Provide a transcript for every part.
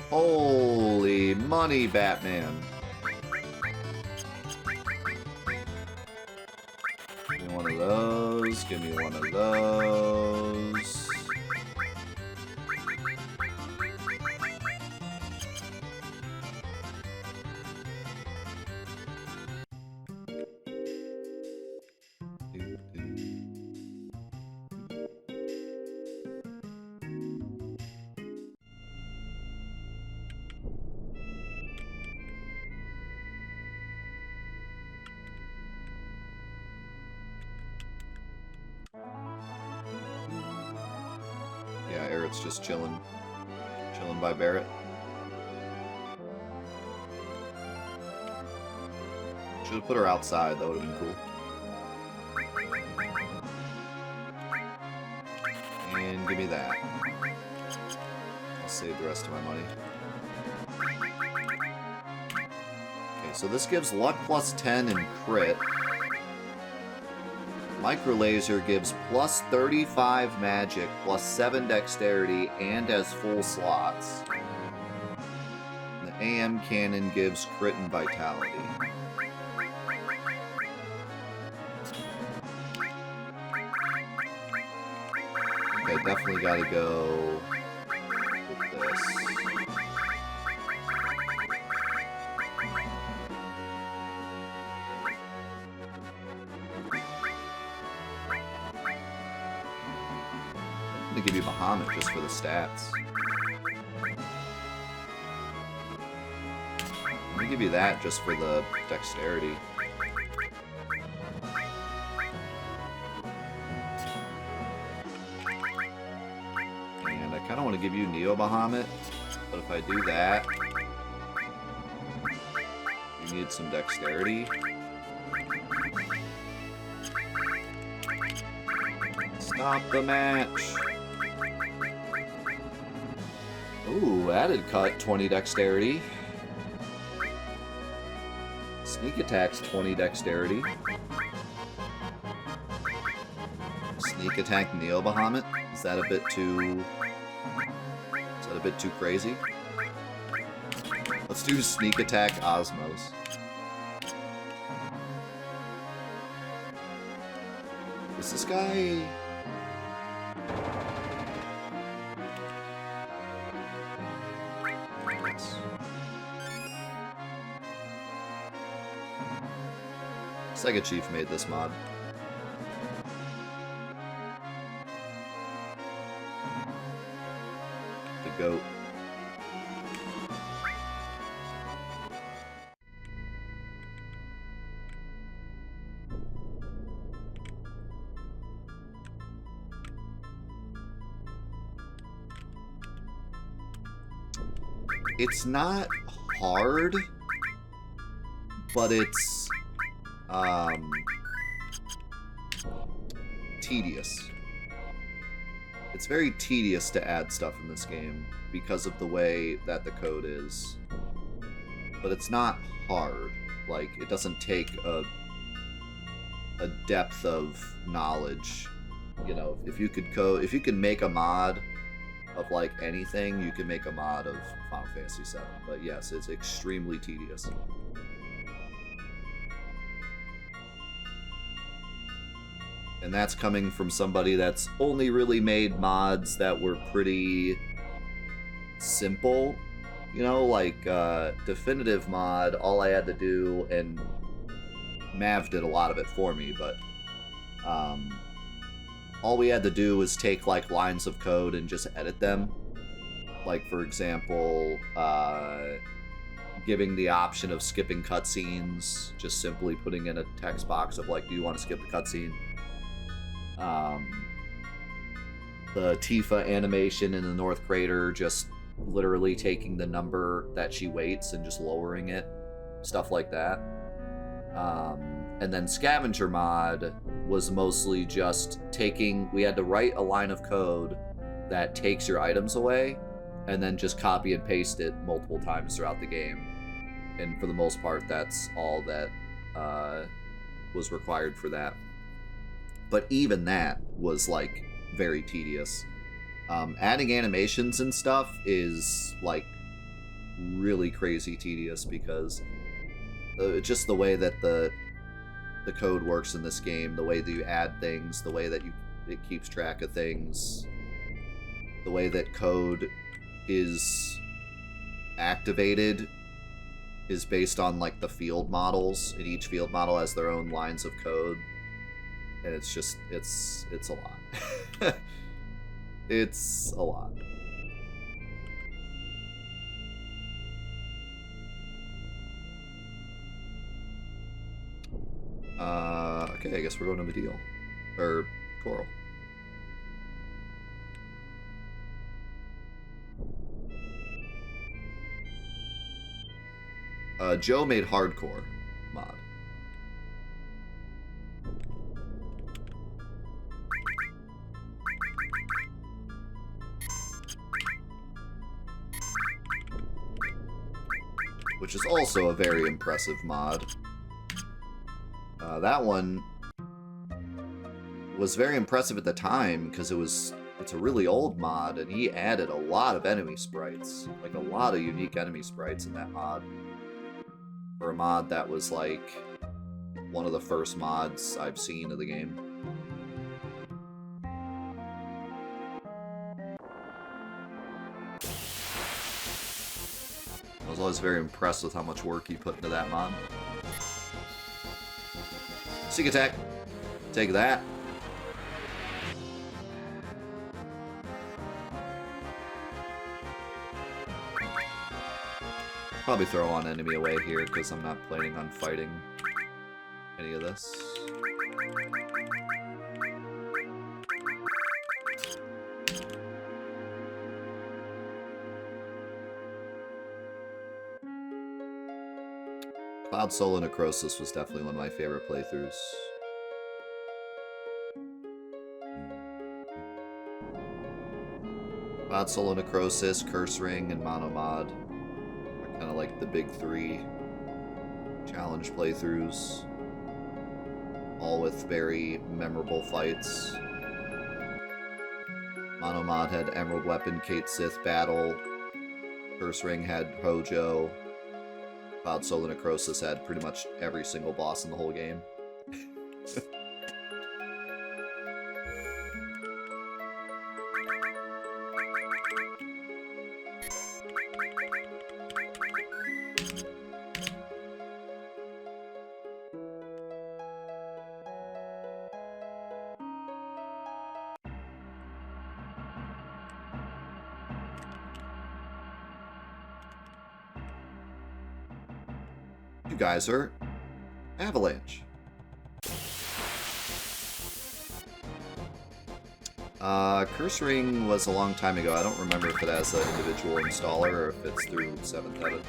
Holy money, Batman. Give me one of those. Give me one of those. Yeah, Eric's just chilling by Barrett. Should have put her outside, that would have been cool. And give me that. I'll save the rest of my money. Okay, so this gives luck plus 10 and crit. Micro Laser gives plus 35 magic, plus 7 dexterity, and has full slots. And the AM Cannon gives crit and vitality. Okay, definitely gotta go with this. I'm gonna give you Bahamut just for the stats. I'm gonna give you that just for the dexterity. And I kinda wanna give you Neo Bahamut, but if I do that, you need some dexterity. Stop the match! Ooh, added cut, 20 dexterity. Sneak attack's 20 dexterity. Sneak attack Neo Bahamut? Is that a bit too... Is that a bit too crazy? Let's do sneak attack Osmos. Is this guy... Sega Chief made this mod. The GOAT. It's not hard, but it's tedious. It's very tedious to add stuff in this game because of the way that the code is. But it's not hard. Like, it doesn't take a depth of knowledge. You know, if you could make a mod of like anything, you can make a mod of Final Fantasy VII. But yes, it's extremely tedious. And that's coming from somebody that's only really made mods that were pretty simple. You know, like Definitive Mod, all I had to do, and Mav did a lot of it for me, but all we had to do was take like lines of code and just edit them. Like, for example, giving the option of skipping cutscenes, just simply putting in a text box of like, do you want to skip the cutscene? The Tifa animation in the North Crater, just literally taking the number that she waits and just lowering it, stuff like that. And then Scavenger Mod was mostly just taking, we had to write a line of code that takes your items away and then just copy and paste it multiple times throughout the game. And for the most part, that's all that was required for that. But even that was, like, very tedious. Adding animations and stuff is, like, really crazy tedious because just the way that the code works in this game, the way that you add things, the way that it keeps track of things, the way that code is activated is based on, like, the field models, and each field model has their own lines of code, and it's just, it's a lot. It's a lot. Okay, I guess we're going to Medial. Or Coral. Joe made hardcore mod. Which is also a very impressive mod. That one was very impressive at the time because it's a really old mod, and he added a lot of enemy sprites, like a lot of unique enemy sprites in that mod. For a mod that was like one of the first mods I've seen of the game. I was always very impressed with how much work he put into that mod. Sneak attack. Take that. Probably throw on enemy away here because I'm not planning on fighting any of this. Cloud Soul Necrosis was definitely one of my favorite playthroughs. Cloud Soul Necrosis, Curse Ring, and Monomod are kind of like the big three challenge playthroughs. All with very memorable fights. Monomod had Emerald Weapon, Kate Sith Battle. Curse Ring had Hojo. Cloud Soul Necrosis had pretty much every single boss in the whole game. You guys are Avalanche. Curse Ring was a long time ago. I don't remember if it has an individual installer or if it's through 7th Heaven.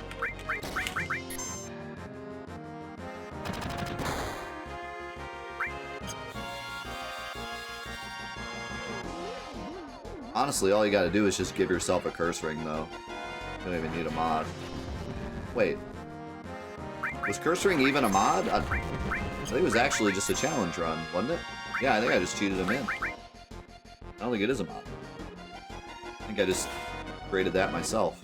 Honestly, all you gotta do is just give yourself a Curse Ring, though. You don't even need a mod. Wait. Was Curse Ring even a mod? I think it was actually just a challenge run, wasn't it? Yeah, I think I just cheated him in. I don't think it is a mod. I think I just created that myself.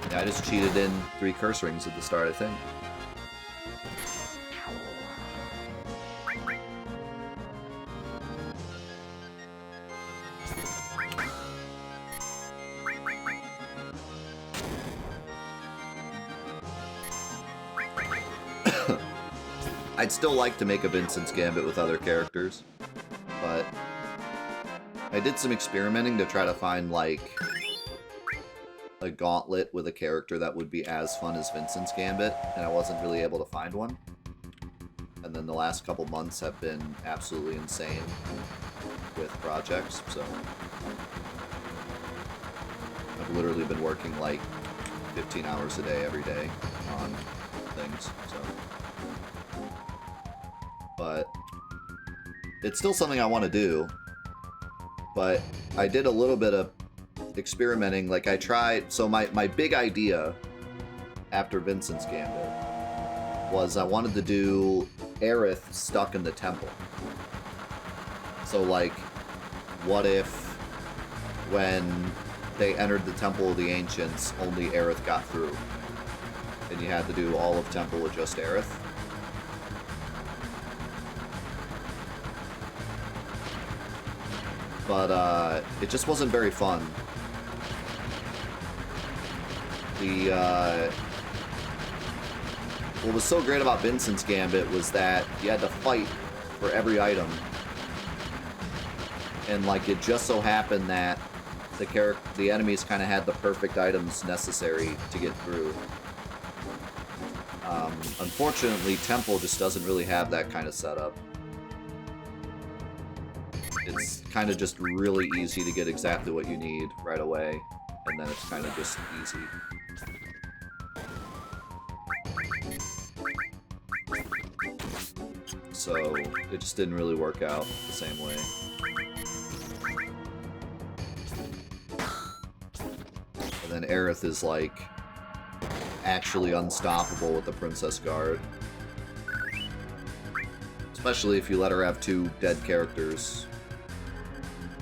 Yeah, I just cheated in 3 Curse Rings at the start, I think. I'd still like to make a Vincent's Gambit with other characters, but I did some experimenting to try to find, like, a gauntlet with a character that would be as fun as Vincent's Gambit, and I wasn't really able to find one. And then the last couple months have been absolutely insane with projects, so I've literally been working, like, 15 hours a day every day on things, so... but it's still something I want to do. But I did a little bit of experimenting. Like, I tried... So my big idea after Vincent's Gambit was I wanted to do Aerith stuck in the temple. So, like, what if when they entered the Temple of the Ancients, only Aerith got through? And you had to do all of Temple with just Aerith? But, it just wasn't very fun. What was so great about Vincent's Gambit was that you had to fight for every item. And, like, it just so happened that the enemies kind of had the perfect items necessary to get through. Unfortunately, Temple just doesn't really have that kind of setup. It's kind of just really easy to get exactly what you need right away, and then it's kind of just easy. So, it just didn't really work out the same way. And then Aerith is, like, actually unstoppable with the Princess Guard. Especially if you let her have 2 dead characters.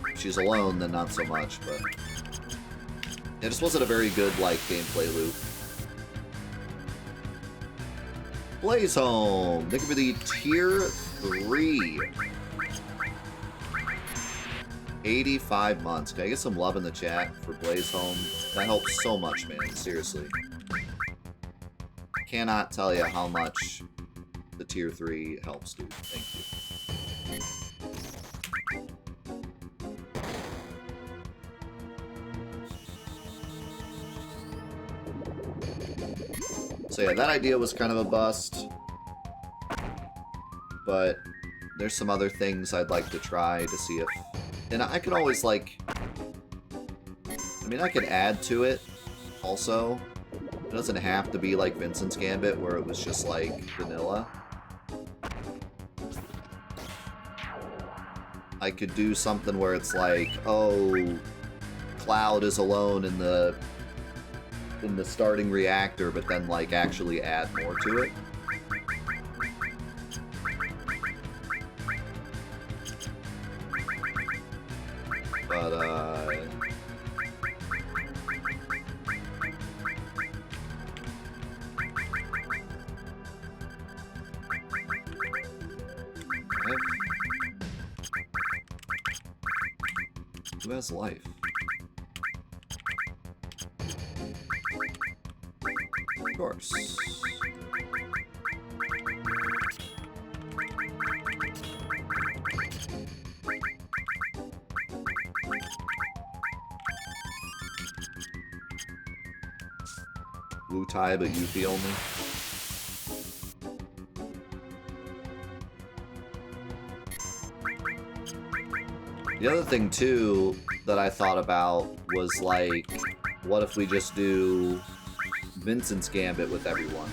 If she's alone, then not so much, but... It just wasn't a very good, like, gameplay loop. Blaze Home! Thank you for the Tier 3. 85 months. Can I get some love in the chat for Blaze Home? That helps so much, man. Seriously. Cannot tell you how much the Tier 3 helps, dude. Thank you. So yeah, that idea was kind of a bust. But there's some other things I'd like to try to see if... And I could always, like... I mean, I could add to it also. It doesn't have to be like Vincent's Gambit, where it was just, like, vanilla. I could do something where it's like, oh, Cloud is alone in the starting reactor, but then, like, actually add more to it. But, okay. Who has life? Of course. Blue tie, but Yuffie only. The other thing, too, that I thought about was, like, what if we just do Vincent's Gambit with everyone?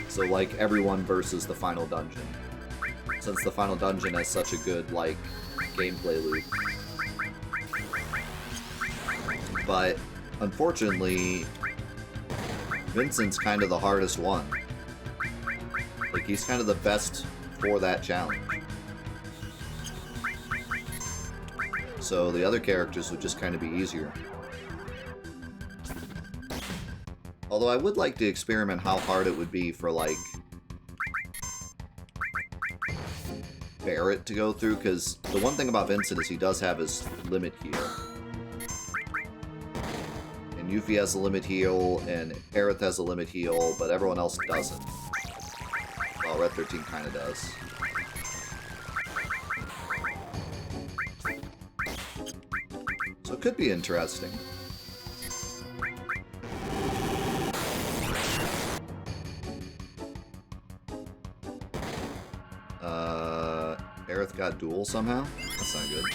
So, like, everyone versus the final dungeon. Since the final dungeon has such a good, like, gameplay loop. But, unfortunately, Vincent's kind of the hardest one. Like, he's kind of the best for that challenge. So the other characters would just kind of be easier. Although I would like to experiment how hard it would be for, like, Barrett to go through, because the one thing about Vincent is he does have his limit heal. And Yuffie has a limit heal, and Aerith has a limit heal, but everyone else doesn't. Well, Red 13 kind of does. So it could be interesting. Aerith got duel somehow? That's not good.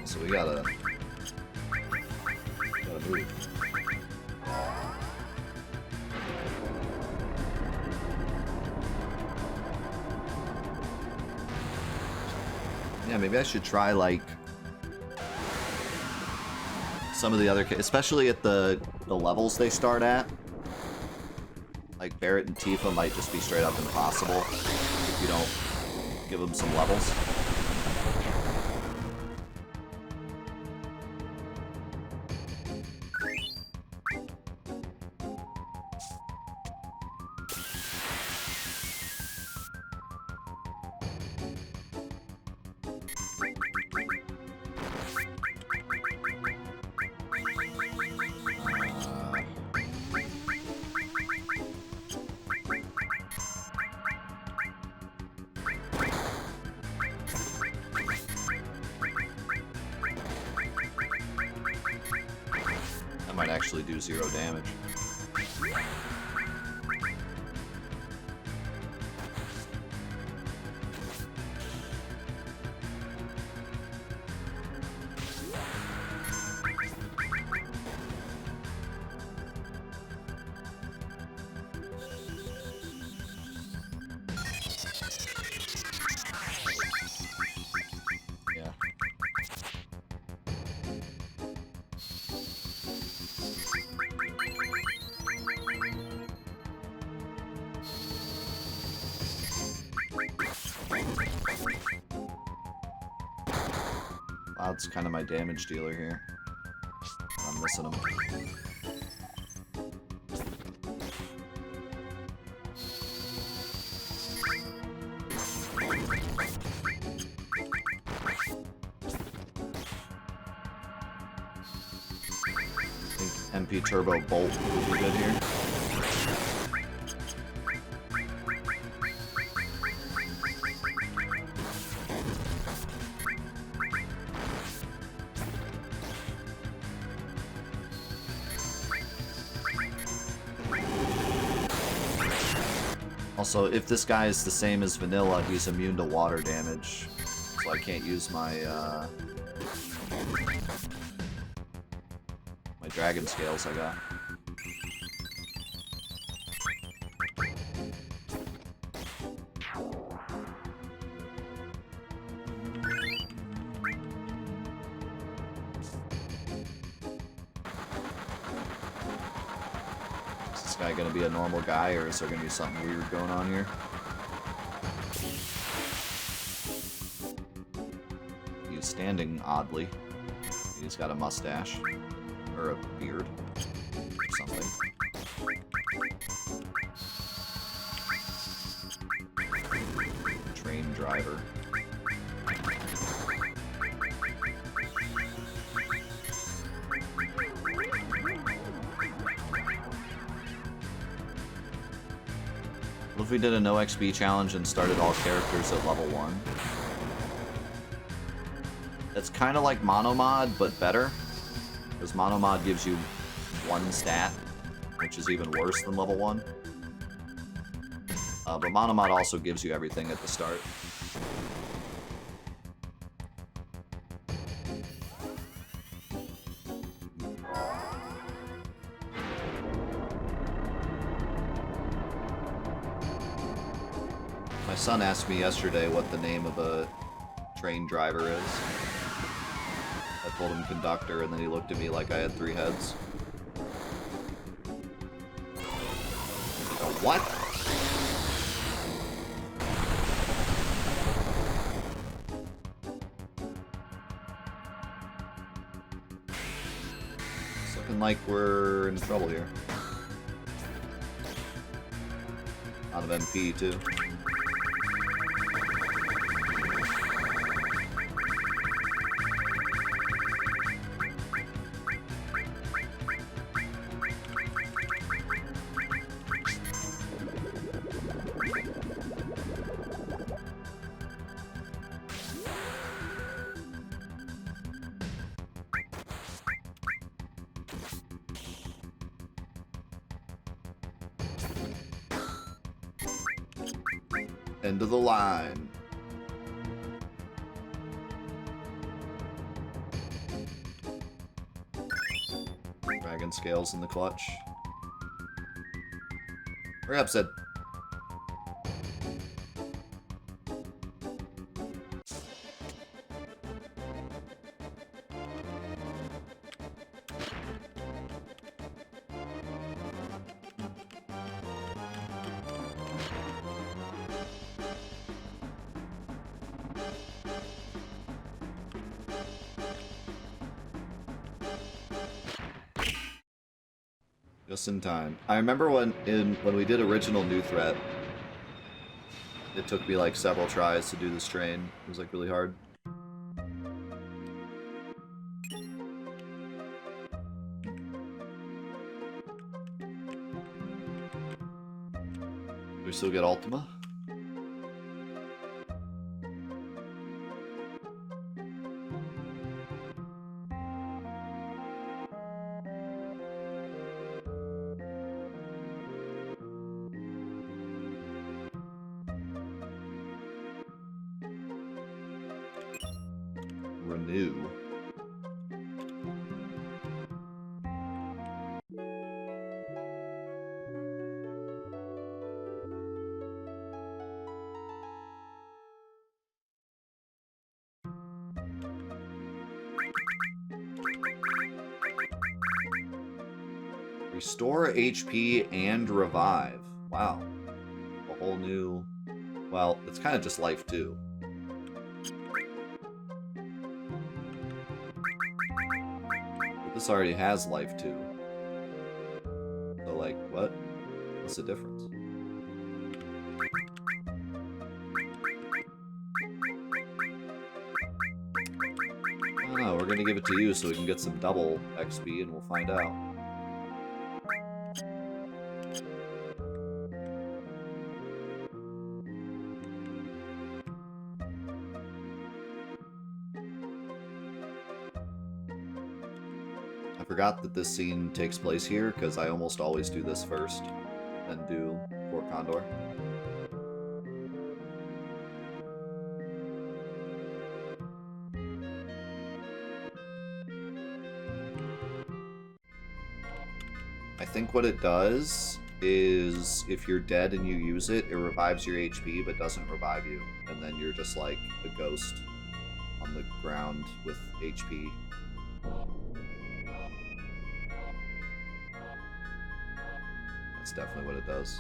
So we gotta gotta move. Yeah, maybe I should try, like, some of the other... Especially at the levels they start at. Like, Barret and Tifa might just be straight up impossible if you don't give them some levels. Actually do 0 damage. Cloud's kind of my damage dealer here. I'm missing him. I think MP Turbo Bolt would be good here. Also, if this guy is the same as Vanilla, he's immune to water damage, so I can't use my my dragon scales I got. Guy gonna be a normal guy, or is there gonna be something weird going on here? He's standing oddly. He's got a mustache. Or a beard. Or something. Train driver. What if we did a no XP challenge and started all characters at level 1? It's kind of like Monomod, but better. Because Monomod gives you 1 stat, which is even worse than level 1. But Monomod also gives you everything at the start. My son asked me yesterday what the name of a train driver is. I told him conductor, and then he looked at me like I had 3 heads. What? It's looking like we're in trouble here. Out of MP, too. End of the line. Dragon scales in the clutch. Perhaps that. Just in time. I remember when we did original New Threat, it took me like several tries to do this train. It was like really hard. Do we still get Ultima? Renew. Restore HP and revive. Wow. A whole new... Well, it's kind of just life too. This already has life too. So like, what? What's the difference? I don't know, we're gonna give it to you so we can get some double XP and we'll find out. I forgot that this scene takes place here because I almost always do this first, then do Fort Condor. I think what it does is if you're dead and you use it, it revives your HP but doesn't revive you, and then you're just like a ghost on the ground with HP. That's definitely what it does.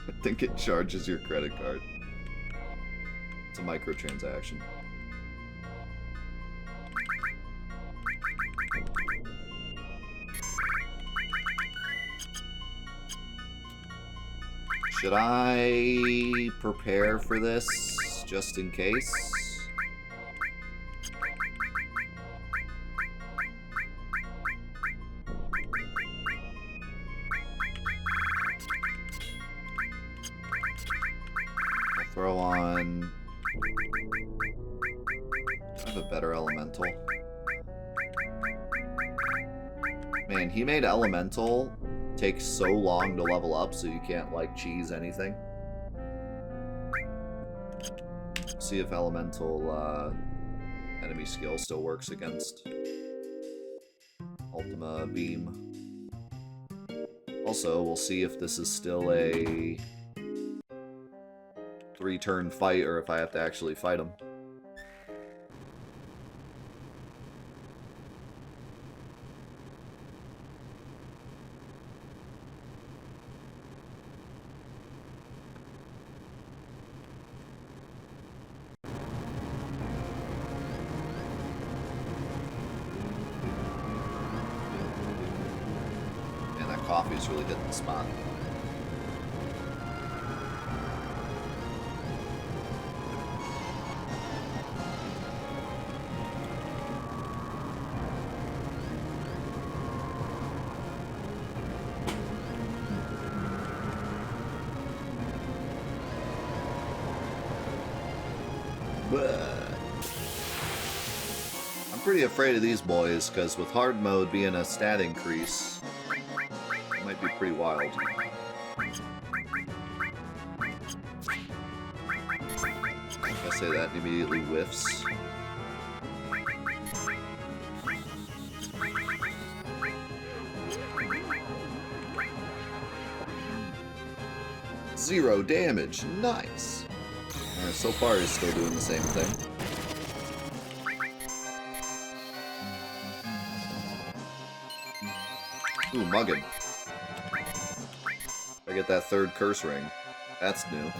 I think it charges your credit card. It's a microtransaction. Should I prepare for this just in case? I'll throw on... I have a better elemental. Man, he made elemental take so long to level up so you can't like cheese anything. See if elemental enemy skill still works against Ultima Beam. Also, we'll see if this is still a 3-turn fight or if I have to actually fight him. Coffee's really hitting the spot. I'm pretty afraid of these boys, because with hard mode being a stat increase, might be pretty wild. I say that and immediately whiffs. Zero damage. Nice. So far, he's still doing the same thing. Ooh, mugging. I get that third curse ring. That's new.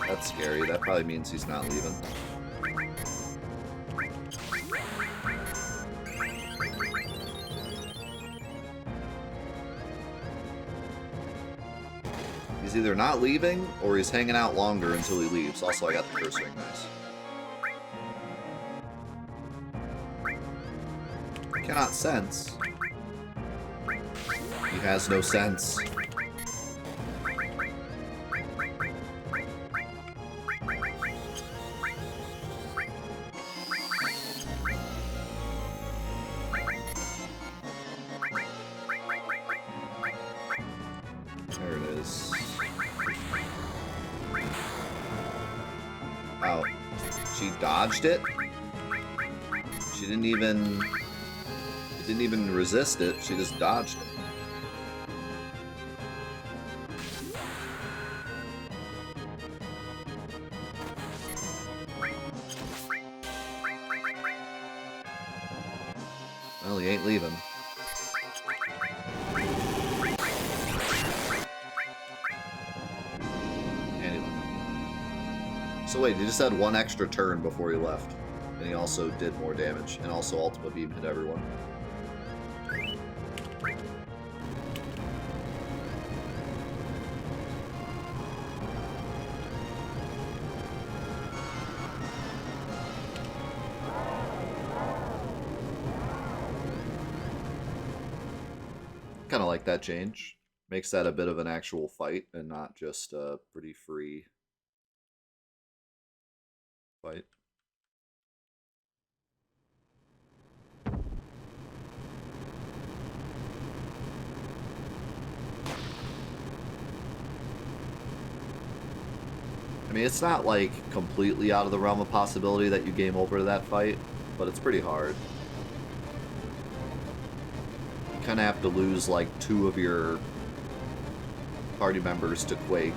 That's scary. That probably means he's not leaving. He's either not leaving, or he's hanging out longer until he leaves. Also, I got the curse ring. Nice. I cannot sense. He has no sense. There it is. Oh. She dodged it? She didn't even... It didn't even resist it, she just dodged it. Well, he ain't leaving. So wait, he just had one extra turn before he left. And he also did more damage. And also Ultima Beam hit everyone. Kind of like that change. Makes that a bit of an actual fight and not just a pretty free fight. I mean, it's not like completely out of the realm of possibility that you game over that fight, but it's pretty hard. You kind of have to lose like 2 of your party members to Quake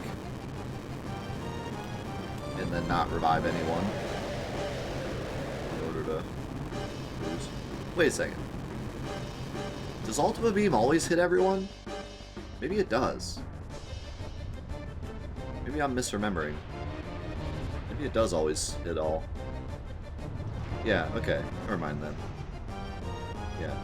and then not revive anyone in order to lose. Wait a second. Does Ultima Beam always hit everyone? Maybe it does. Maybe I'm misremembering. Maybe it does always hit all. Yeah, okay. Never mind then. Yeah.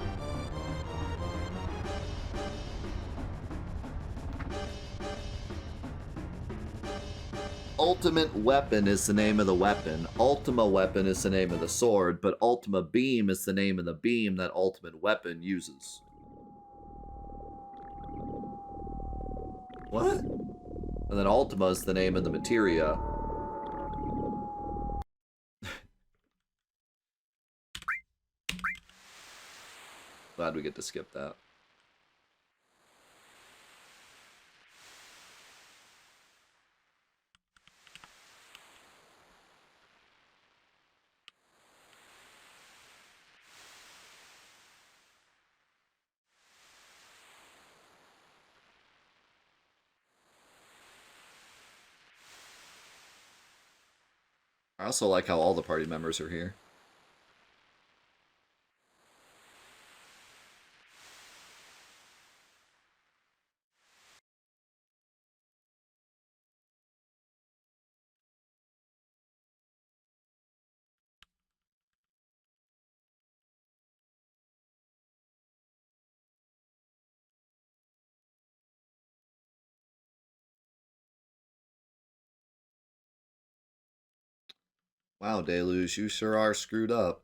Ultimate Weapon is the name of the weapon. Ultima Weapon is the name of the sword, but Ultima Beam is the name of the beam that Ultimate Weapon uses. What? And then Ultima is the name of the materia. Glad we get to skip that. I also like how all the party members are here. Wow, Deluge, you sure are screwed up.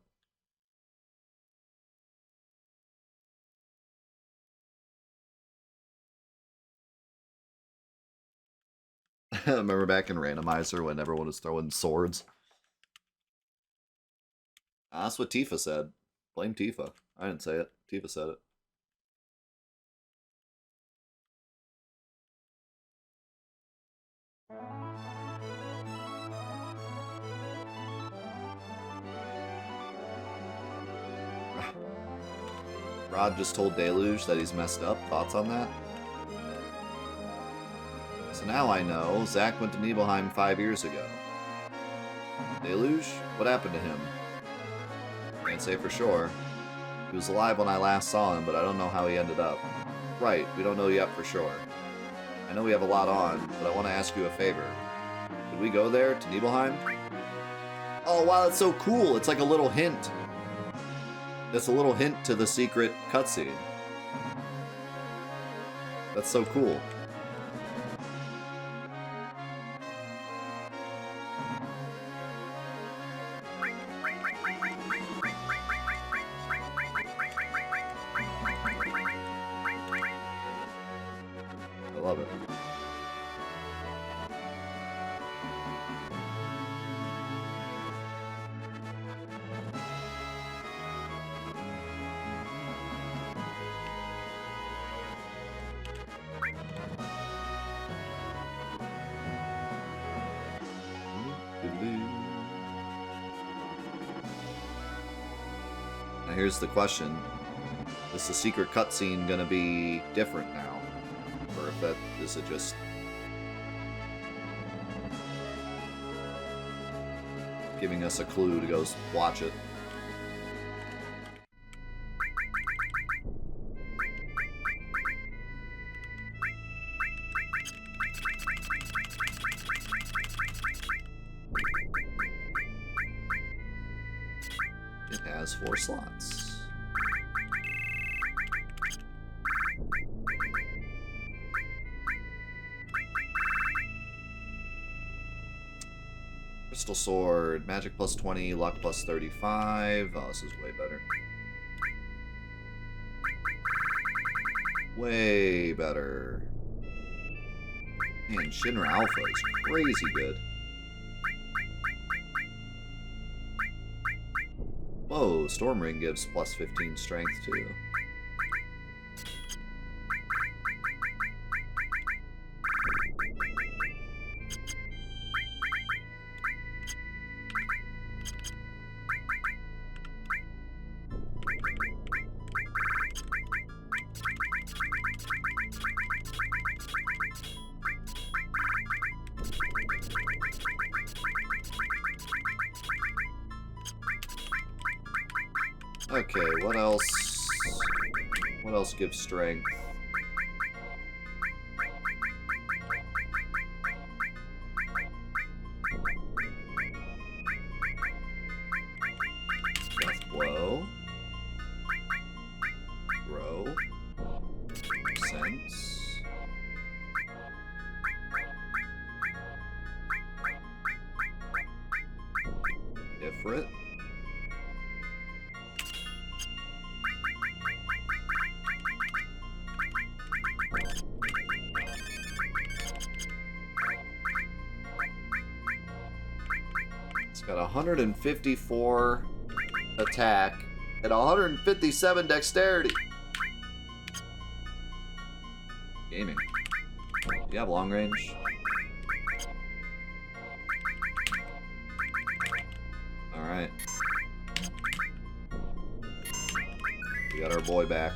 Remember back in Randomizer when everyone was throwing swords? That's what Tifa said. Blame Tifa. I didn't say it. Tifa said it. Rod just told Deluge that he's messed up. Thoughts on that? So now I know Zach went to Nibelheim 5 years ago. Deluge? What happened to him? Can't say for sure. He was alive when I last saw him, but I don't know how he ended up. Right, we don't know yet for sure. I know we have a lot on, but I want to ask you a favor. Could we go there, to Nibelheim? Oh, wow, that's so cool! It's like a little hint. It's a little hint to the secret cutscene. That's so cool. I love it. Now here's the question. Is the secret cutscene gonna be different now? Or if that is it just giving us a clue to go watch it? It has 4 slots. Crystal Sword, Magic plus 20, Luck plus 35. Oh, this is way better. Way better. Man, Shinra Alpha is crazy good. Whoa, Storm Ring gives plus 15 strength too. Okay, what else? What else gives strength? Death Blow. Grow. Sense. Ifrit. It's got 154 attack and 157 dexterity. Gaming. Do you have long range? Alright. We got our boy back.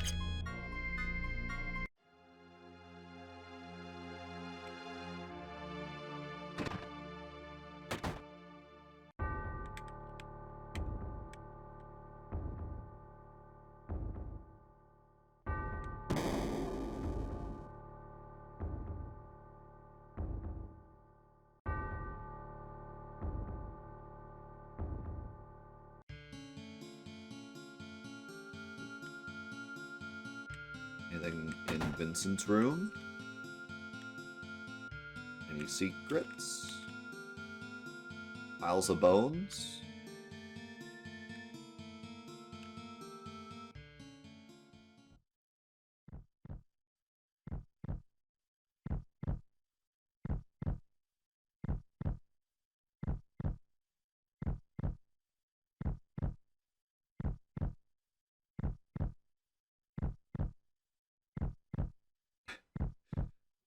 Anything in Vincent's room? Any secrets? Piles of bones?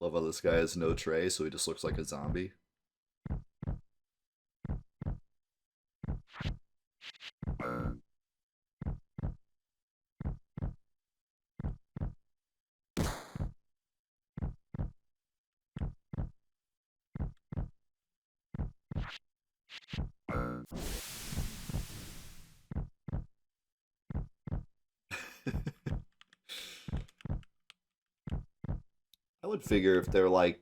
Love how this guy has no tray, so he just looks like a zombie. I would figure if they're like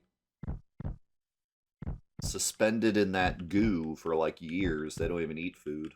suspended in that goo for like years, they don't even eat food.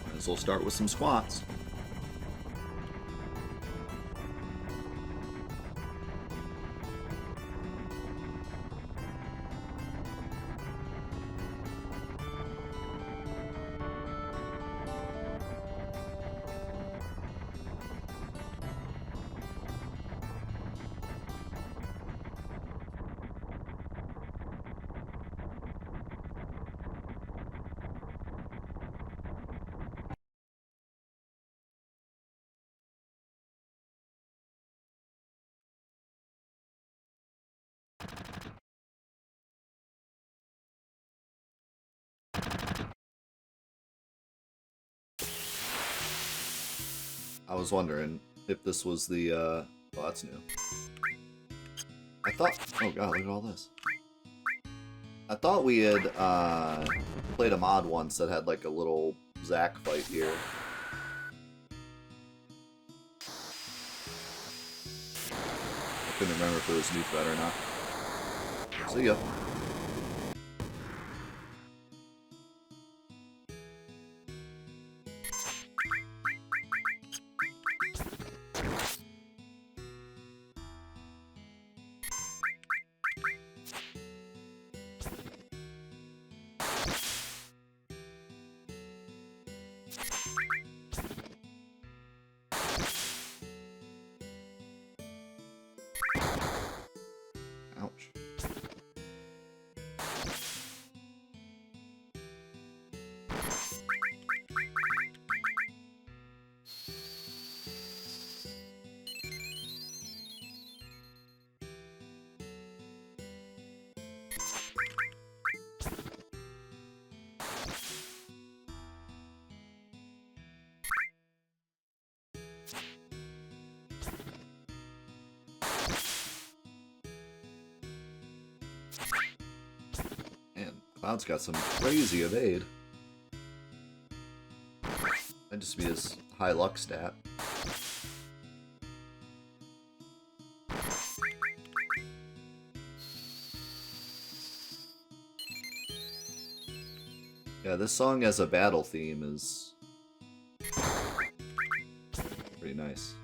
Might as well start with some squats. I was wondering if this was the, oh, that's new. I thought, oh god, look at all this. I thought we had, played a mod once that had, like, a little Zack fight here. I couldn't remember if it was new thread or not. See ya. Ouch. Man, Cloud's got some crazy evade. Might just be his high luck stat. Yeah, this song as a battle theme is pretty nice.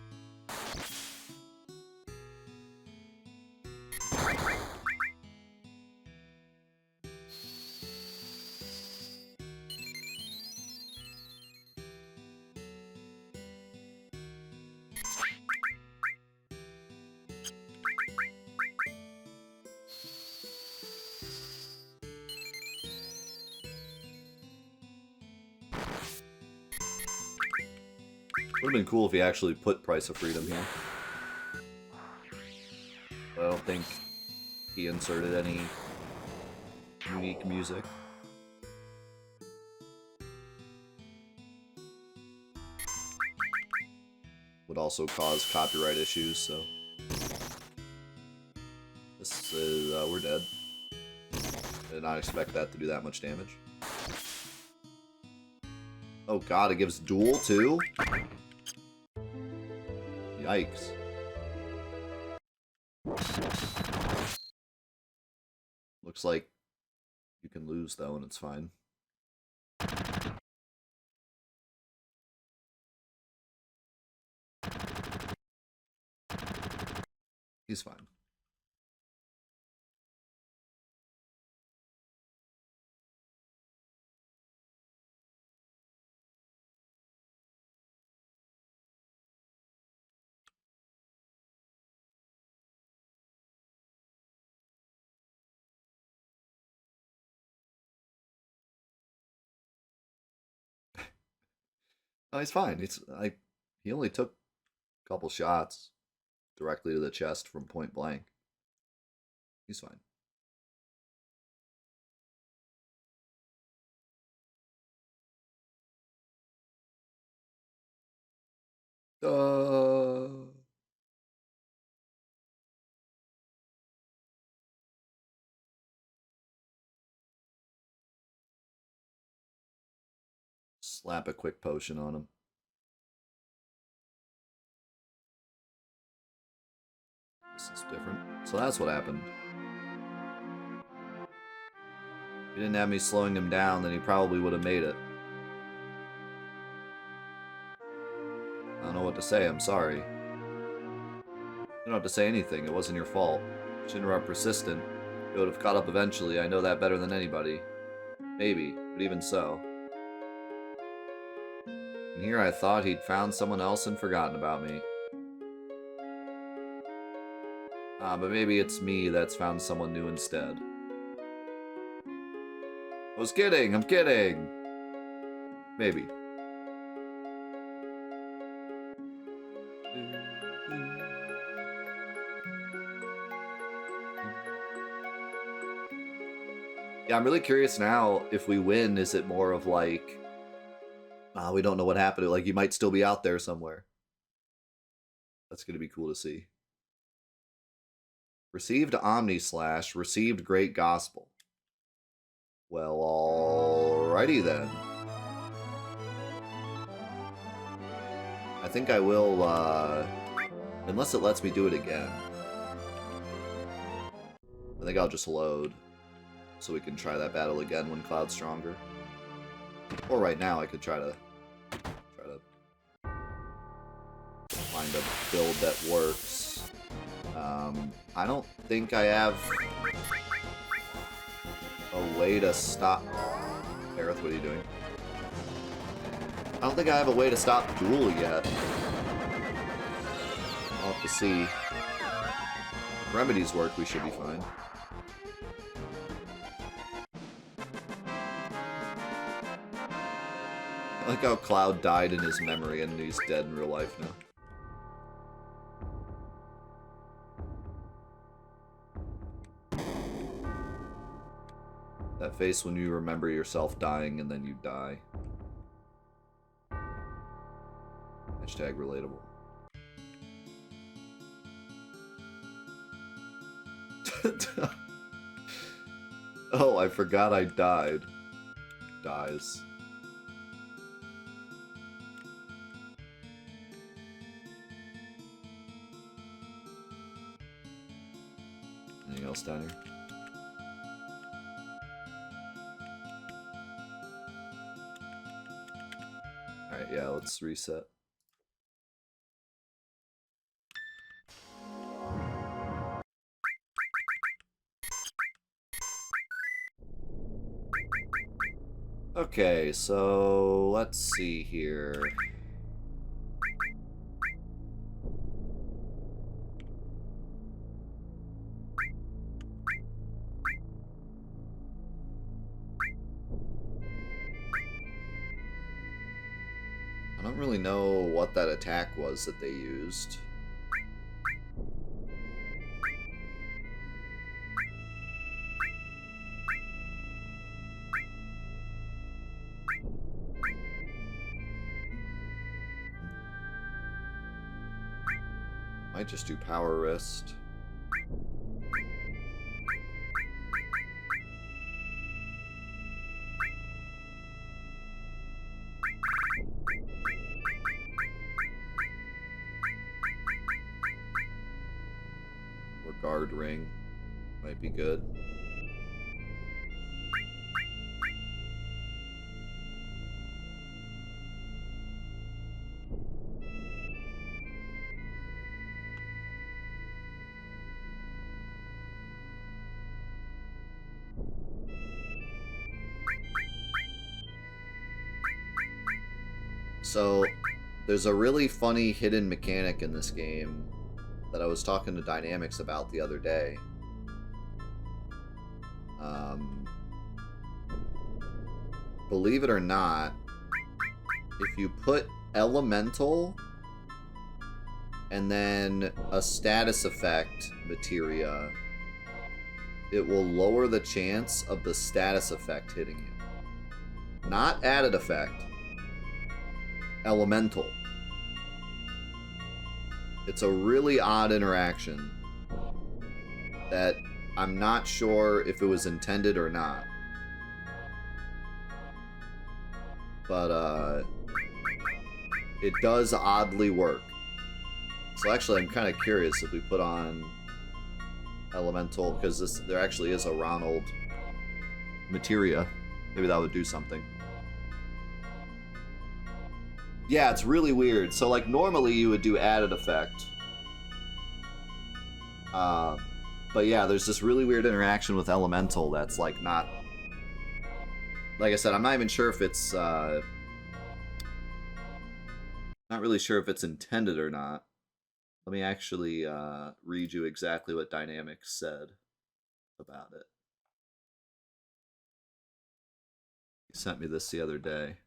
Would have been cool if he actually put Price of Freedom here. But I don't think he inserted any unique music. Would also cause copyright issues, so... This is, we're dead. I did not expect that to do that much damage. Oh god, it gives dual too? Yikes. Looks like you can lose though, and it's fine. He's fine. Oh, he's fine. He only took a couple shots directly to the chest from point blank. He's fine. Slap a quick potion on him. This is different. So that's what happened. If you didn't have me slowing him down, then he probably would have made it. I don't know what to say. I'm sorry. You don't have to say anything. It wasn't your fault. Shinra are persistent. You would have caught up eventually. I know that better than anybody. Maybe, but even so. And here I thought he'd found someone else and forgotten about me. But maybe it's me that's found someone new instead. I was kidding, I'm kidding! Maybe. Yeah, I'm really curious now, if we win, is it more of like, we don't know what happened, like you might still be out there somewhere. That's gonna be cool to see. Received Omni Slash, received Great Gospel. Well, alrighty then. I think I will, unless it lets me do it again. I think I'll just load, so we can try that battle again when Cloud's stronger. Or right now, I could try to find a build that works. I don't think I have a way to stop... Aerith, what are you doing? I don't think I have a way to stop Duel yet. I'll have to see. If remedies work, we should be fine. I like how Cloud died in his memory and he's dead in real life now. That face when you remember yourself dying and then you die. Hashtag relatable. Oh, I forgot I died. Dies. Anything else down here? Alright, yeah, let's reset. Okay, so let's see here. I don't really know what that attack was that they used. Might just do power wrist. Or guard ring. Might be good. So, there's a really funny hidden mechanic in this game that I was talking to Dynamics about the other day. Believe it or not, if you put elemental and then a status effect materia, it will lower the chance of the status effect hitting you. Not added effect. Elemental. It's a really odd interaction that I'm not sure if it was intended or not. But, it does oddly work. So actually, I'm kind of curious if we put on elemental, because there actually is a Ronald materia. Maybe that would do something. Yeah, it's really weird. So, like, normally you would do added effect. But yeah, there's this really weird interaction with elemental that's, like, not... Like I said, I'm not even sure if it's, not really sure if it's intended or not. Let me actually, read you exactly what Dynamics said about it. He sent me this the other day.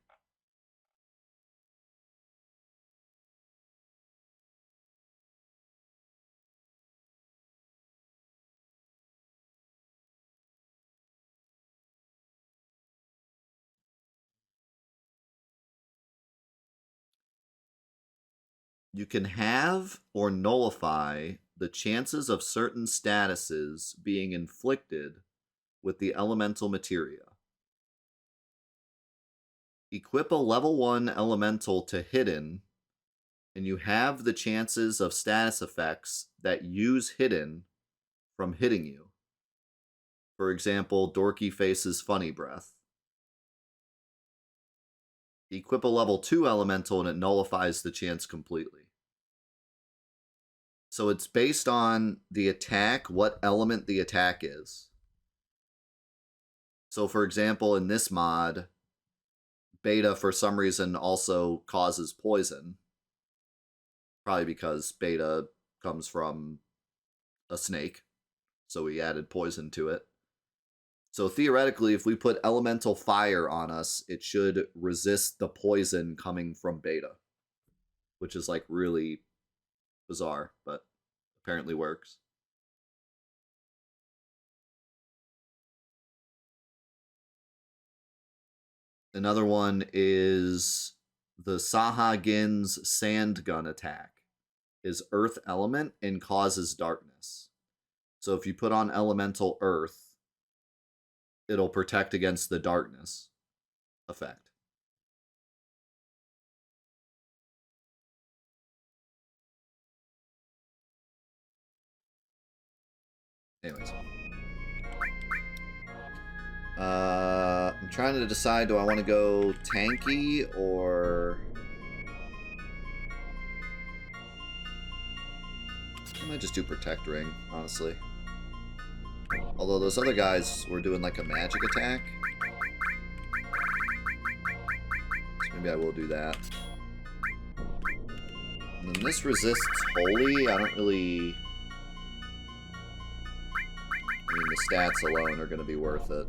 You can have or nullify the chances of certain statuses being inflicted with the elemental materia. Equip a level 1 elemental to hidden, and you have the chances of status effects that use hidden from hitting you. For example, Dorky Face's Funny Breath. Equip a level 2 elemental and it nullifies the chance completely. So it's based on the attack, what element the attack is. So for example, in this mod, Beta for some reason also causes poison. Probably because Beta comes from a snake. So we added poison to it. So theoretically, if we put elemental fire on us, it should resist the poison coming from Beta. Which is like really bizarre, but apparently works. Another one is the Sahagin's Sand Gun attack. Is Earth element and causes darkness. So if you put on elemental Earth, it'll protect against the darkness effect. Anyways. I'm trying to decide, do I want to go tanky or... I might just do Protect Ring, honestly. Although those other guys were doing like a magic attack. So maybe I will do that. And then this resists Holy. I don't really... I mean, the stats alone are going to be worth it.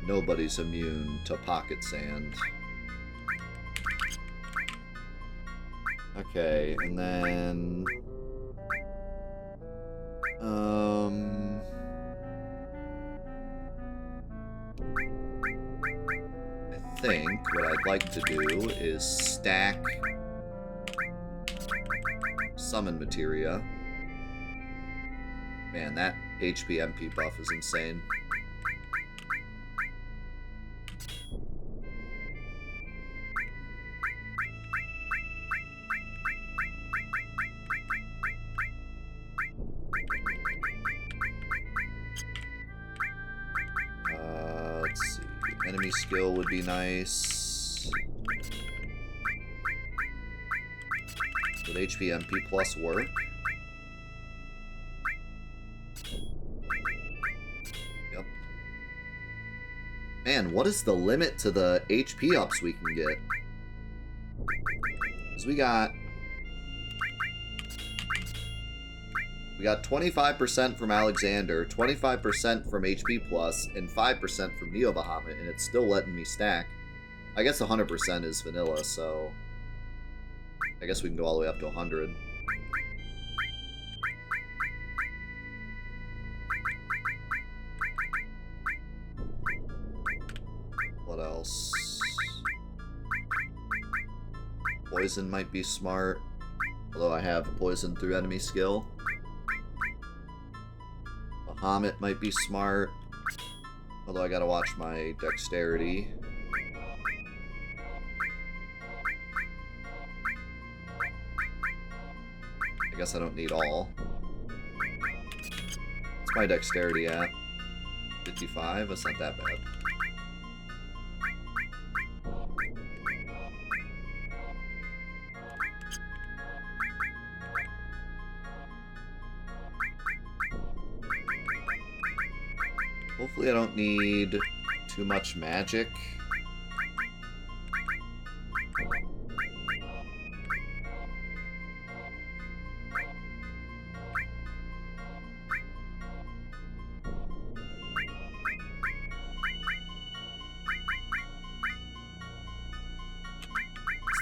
Nobody's immune to pocket sand. Okay, and then... I think what I'd like to do is stack summon materia. Man, that HP MP buff is insane. skill would be nice. Would HP MP plus work? Yep. Man, what is the limit to the HP ups we can get? Because we got 25% from Alexander, 25% from HP plus, and 5% from Neo Bahamut, and it's still letting me stack. I guess 100% is vanilla, so I guess we can go all the way up to 100. What else? Poison might be smart, although I have poison through enemy skill. Bahamut might be smart, although I gotta watch my dexterity. I guess I don't need all. What's my dexterity at? 55? That's not that bad. Hopefully I don't need too much magic.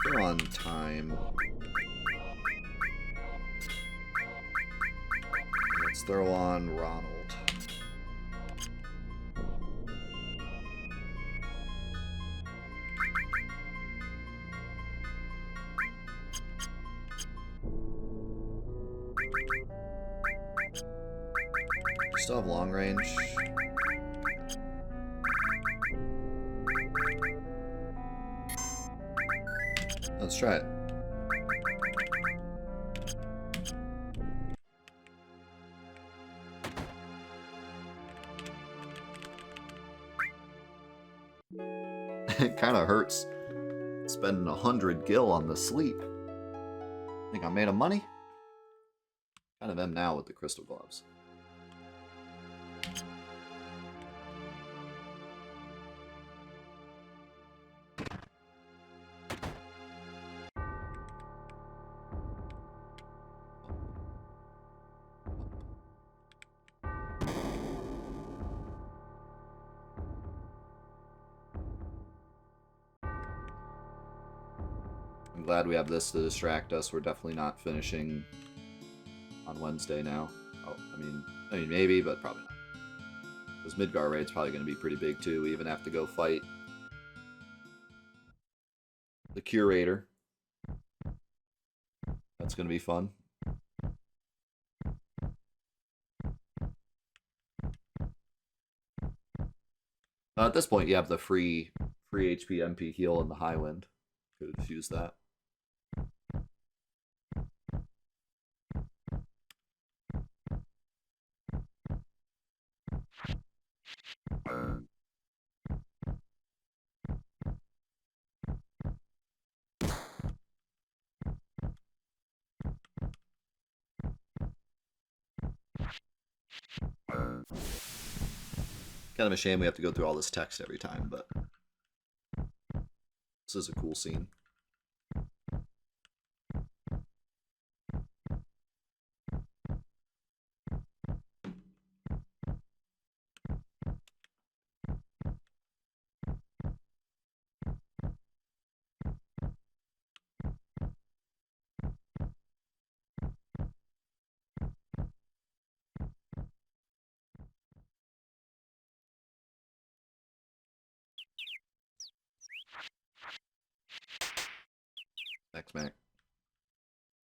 Still on time. Let's throw on Ronald. Still have long range. Let's try it. It kind of hurts spending 100 gil on the sleep. Think I made a money? Kind of am now with the crystal gloves. I'm glad we have this to distract us. We're definitely not finishing on Wednesday now. Oh, I mean maybe, but probably not. This Midgar raid's probably going to be pretty big too. We even have to go fight the Curator. That's going to be fun. At this point, you have the free HP MP heal in the High Wind. Could have used that. Kind of a shame we have to go through all this text every time, but this is a cool scene. Thanks, Mac.